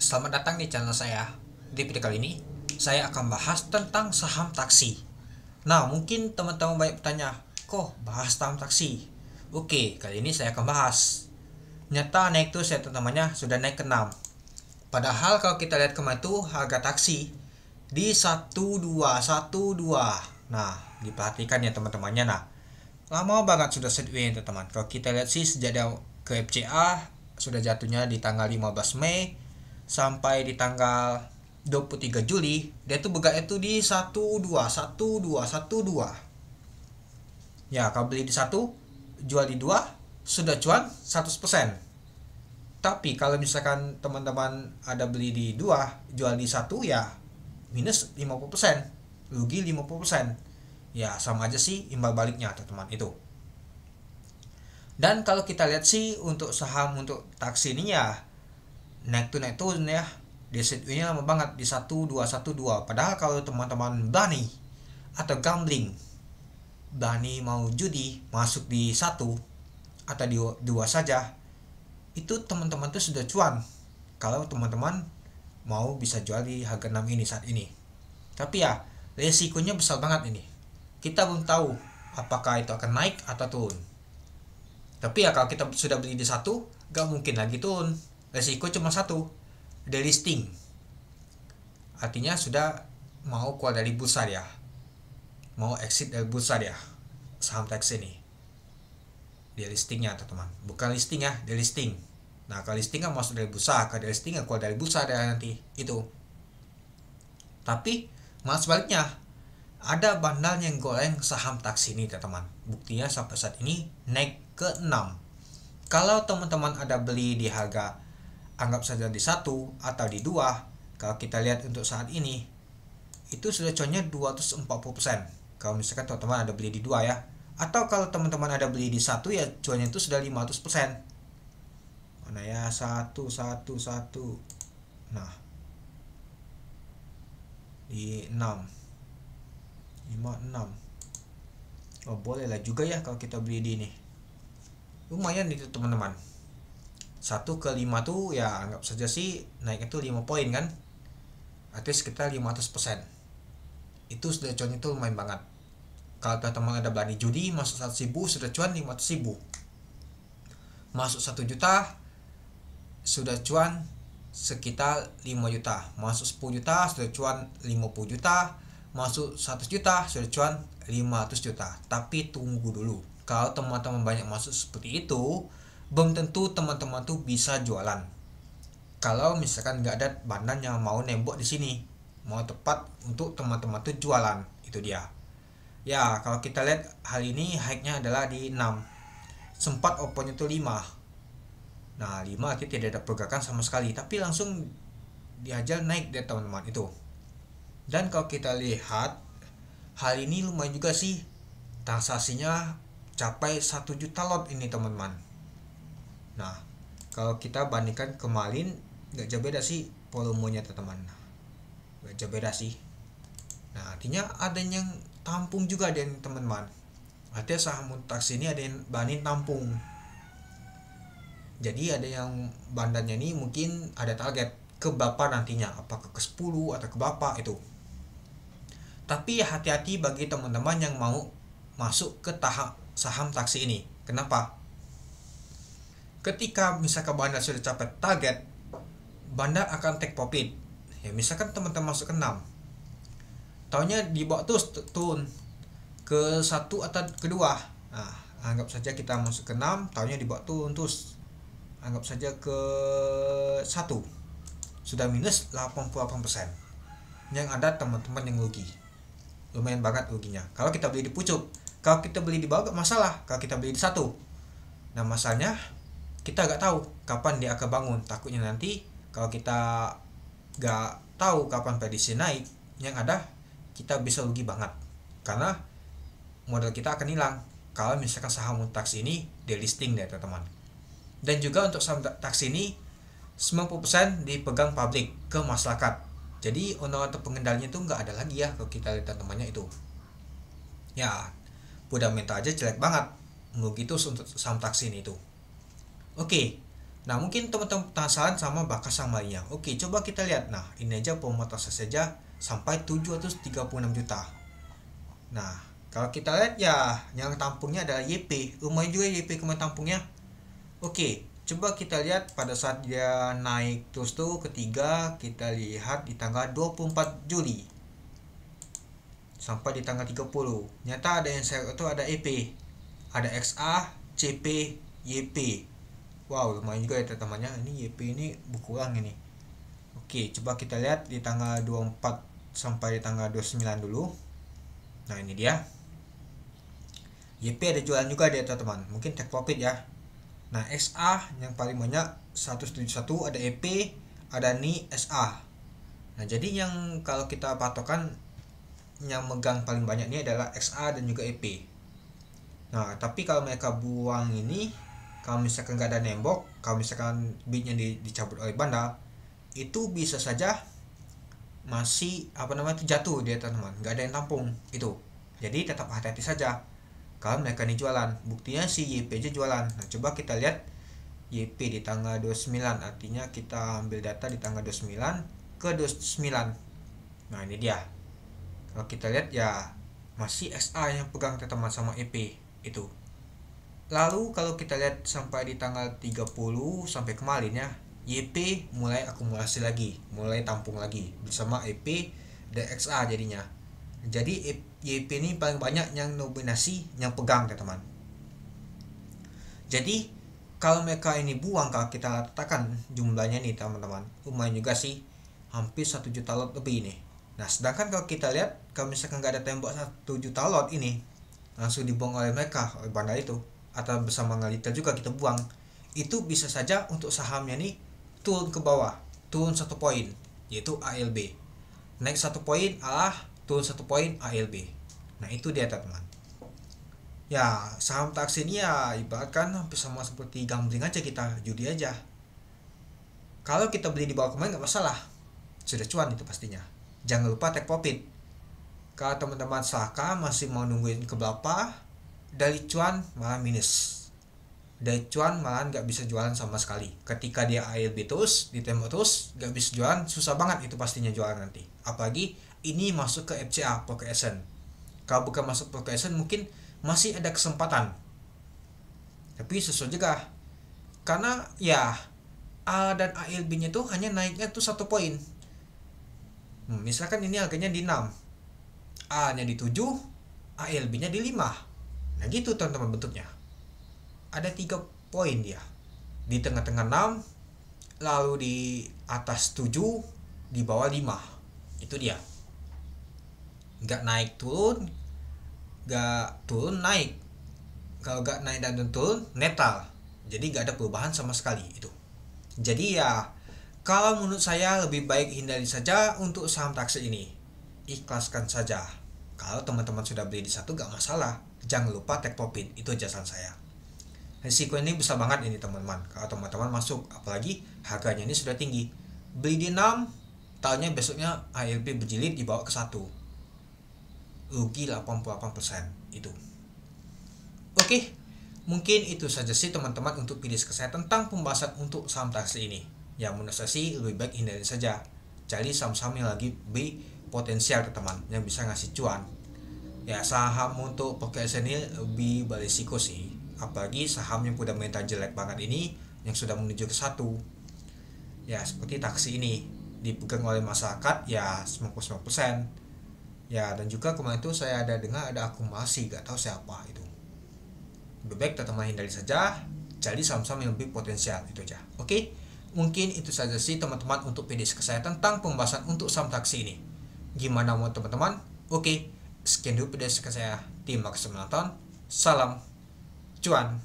Selamat datang di channel saya. Di video kali ini, saya akan bahas tentang saham taksi. Nah, mungkin teman-teman banyak bertanya, kok bahas saham taksi? Oke, kali ini saya akan bahas. Nyata naik tuh saya teman-temannya sudah naik ke 6. Padahal kalau kita lihat kemarin tuh harga taksi di 1212. Nah, diperhatikan ya teman-temannya. Nah, lama banget sudah setway teman-teman. Kalau kita lihat sih sejak dia ke FCA sudah jatuhnya di tanggal 15 Mei sampai di tanggal 23 Juli dia tuh bergerak itu di 121212. Ya, kalau beli di 1 jual di 2 sudah cuan 100%. Tapi kalau misalkan teman-teman ada beli di 2 jual di 1 ya minus 50%, rugi 50%. Ya, sama aja sih imbal baliknya teman-teman itu. Dan kalau kita lihat sih untuk saham untuk taksi ini ya naik turun ya. DCW-nya lama banget di 1212. Padahal kalau teman-teman berani atau gambling, berani mau judi masuk di 1 atau di 2 saja, itu teman-teman tuh sudah cuan. Kalau teman-teman mau bisa jual di harga 6 ini saat ini. Tapi ya resikonya besar banget ini. Kita belum tahu apakah itu akan naik atau turun. Tapi ya kalau kita sudah beli di 1, gak mungkin lagi turun. Resiko cuma satu, delisting. Artinya sudah mau keluar dari bursa ya, mau exit dari bursa ya, saham taksi ini. Delistingnya teman-teman, bukan listing ya, delisting. Nah kalau listing kan masuk dari bursa, kalau delisting kan keluar dari bursa deh nanti itu. Tapi malah sebaliknya, ada bandar yang goreng saham taksi ini teman-teman. Buktinya sampai saat ini naik ke 6. Kalau teman-teman ada beli di harga anggap saja di 1 atau di 2, kalau kita lihat untuk saat ini itu sudah cuannya 240%. Kalau misalkan teman-teman ada beli di 2 ya, atau kalau teman-teman ada beli di 1 ya cuannya itu sudah 500%. Mana ya 1. Nah, di 6 56. Oh, boleh lah juga ya kalau kita beli di ini. Lumayan itu teman-teman. 1 ke 5 tuh ya anggap saja sih naik itu 5 poin kan, artinya sekitar 500%. Itu sudah cuan itu lumayan banget. Kalau teman-teman ada berani judi masuk 100.000 sudah cuan 500.000, masuk 1 juta sudah cuan sekitar 5 juta, masuk 10 juta sudah cuan 50 juta, masuk 100 juta sudah cuan 500 juta. Tapi tunggu dulu, kalau teman-teman banyak masuk seperti itu belum tentu teman-teman tuh bisa jualan. Kalau misalkan nggak ada bandar yang mau nembok di sini, mau tepat untuk teman-teman tuh jualan, itu dia. Ya kalau kita lihat hari ini high-nya adalah di 6, sempat opennya tuh 5. Nah 5 kita tidak ada pergerakan sama sekali, tapi langsung dihajar naik deh teman-teman itu. Dan kalau kita lihat hari ini lumayan juga sih, transaksinya capai 1 juta lot ini teman-teman. Nah, kalau kita bandingkan kemarin nggak jauh beda sih volumenya teman-teman. Nggak jauh beda sih. Nah, artinya ada yang tampung juga dan teman-teman. Artinya saham taksi ini ada yang berani tampung. Jadi ada yang bandarnya ini mungkin ada target ke berapa nantinya, apakah ke 10 atau ke berapa itu. Tapi hati-hati bagi teman-teman yang mau masuk ke tahap saham taksi ini. Kenapa? Ketika misalkan bandar sudah capai target, bandar akan take profit. Ya misalkan teman-teman masuk ke 6, tahunya dibawa terus turun ke 1 atau ke 2. Nah, anggap saja kita masuk ke 6, tahunya dibawa turun terus. Anggap saja ke 1. Sudah minus 88%. Yang ada teman-teman yang rugi. Lumayan banget ruginya. Kalau kita beli di pucuk, kalau kita beli di bawah gak masalah. Kalau kita beli di 1, nah masalahnya kita gak tahu kapan dia akan bangun. Takutnya nanti kalau kita gak tahu kapan prediksi naik, yang ada kita bisa rugi banget, karena modal kita akan hilang kalau misalkan saham taksi ini delisting deh teman-teman. Dan juga untuk saham taksi ini 90% dipegang publik ke masyarakat. Jadi owner atau pengendalinya itu gak ada lagi ya kalau kita lihat teman-temannya itu. Ya fundamental aja jelek banget, merugi itu untuk saham taksi ini itu. Oke, Nah, mungkin teman-teman penasaran sama bakas sang lainnya. Oke, coba kita lihat. Nah, ini aja pemotong saja sampai 736 juta. Nah, kalau kita lihat ya yang tampungnya adalah YP. Lumayan juga YP kemarin tampungnya. Oke, coba kita lihat pada saat dia naik terus tuh ketiga, kita lihat di tanggal 24 Juli sampai di tanggal 30. Nyata ada yang saya itu ada EP. Ada XA, CP, YP. Wow, lumayan juga ya teman-temannya. Ini YP ini buku ulang ini. Oke, coba kita lihat di tanggal 24 sampai di tanggal 29 dulu. Nah, ini dia. YP ada jualan juga dia teman-teman. Mungkin take profit ya. Nah, XA yang paling banyak 171, ada EP, ada NI, SA. Nah, jadi yang kalau kita patokan yang megang paling banyak ini adalah XA dan juga EP. Nah, tapi kalau mereka buang ini, kalau misalkan nggak ada nembok, kalau misalkan bidnya dicabut oleh bandar, itu bisa saja masih itu jatuh dia teman-teman, nggak ada yang tampung itu. Jadi tetap hati-hati saja kalau mereka ini jualan. Buktinya si YP aja jualan. Nah, coba kita lihat YP di tanggal 29, artinya kita ambil data di tanggal 29 ke 29. Nah, ini dia. Kalau kita lihat ya masih XA yang pegang teman sama EP itu. Lalu kalau kita lihat sampai di tanggal 30 sampai kemarin ya, YP mulai akumulasi lagi, mulai tampung lagi bersama EP dan XA jadinya. Jadi YP ini paling banyak yang nominasi yang pegang teman-teman. Jadi kalau mereka ini buang, kalau kita letakkan jumlahnya nih teman-teman, lumayan juga sih, hampir 1 juta lot lebih nih. Nah, sedangkan kalau kita lihat kalau misalkan nggak ada tembok 1 juta lot ini langsung dibuang oleh mereka, oleh bandar itu, atau bersama ngaliter juga kita buang, itu bisa saja untuk sahamnya nih turun ke bawah, turun 1 poin, yaitu ALB. Naik 1 poin turun 1 poin ALB. Nah, itu dia teman-teman. Ya, saham taksi ini ya ibaratkan hampir sama seperti gambling aja, kita judi aja. Kalau kita beli di bawah kemarin nggak masalah, sudah cuan itu pastinya. Jangan lupa take profit. Kalau teman-teman saka masih mau nungguin ke berapa, dari cuan malah minus, dari cuan malah nggak bisa jualan sama sekali. Ketika dia ALB terus ditembak terus nggak bisa jualan, susah banget itu pastinya jualan nanti. Apalagi ini masuk ke FCA, Broker Essence. Kalau bukan masuk Broker Essence mungkin masih ada kesempatan, tapi susah juga karena ya A dan ALB nya tuh hanya naiknya tuh 1 poin. Misalkan ini harganya di 6, A nya di 7, ALB nya di 5. Nah gitu teman-teman bentuknya. Ada 3 poin dia. Di tengah-tengah 6, lalu di atas 7, di bawah 5. Itu dia. Nggak naik turun, nggak turun naik. Kalau nggak naik dan turun, netral. Jadi nggak ada perubahan sama sekali itu. Jadi ya, kalau menurut saya lebih baik hindari saja untuk saham taksi ini. Ikhlaskan saja. Kalau teman-teman sudah beli di satu nggak masalah. Jangan lupa take profit, itu jasan saya. Risiko ini besar banget ini teman-teman. Kalau teman-teman masuk, apalagi harganya ini sudah tinggi. Beli di 6, tahunya besoknya ALB berjilid dibawa ke 1. Rugi 88% itu. Oke, mungkin itu saja sih teman-teman untuk video saya tentang pembahasan untuk saham taksi ini. Yang menurut saya sih lebih baik hindari saja. Cari saham-saham yang lagi potensial teman, yang bisa ngasih cuan. Ya, saham untuk PKS ini lebih berisiko sih, apalagi saham yang udah mental jelek banget ini yang sudah menuju ke 1. Ya seperti taksi ini dipegang oleh masyarakat ya 99%. Ya, dan juga kemarin itu saya ada dengar ada akumulasi, gak tahu siapa itu. Lebih baik teman-teman hindari saja, cari saham-saham yang lebih potensial, itu aja. Oke, mungkin itu saja sih teman-teman untuk video saya tentang pembahasan untuk saham taksi ini. Gimana mau teman-teman? Oke, sekian dulu video saya. Terima kasih menonton. Salam cuan.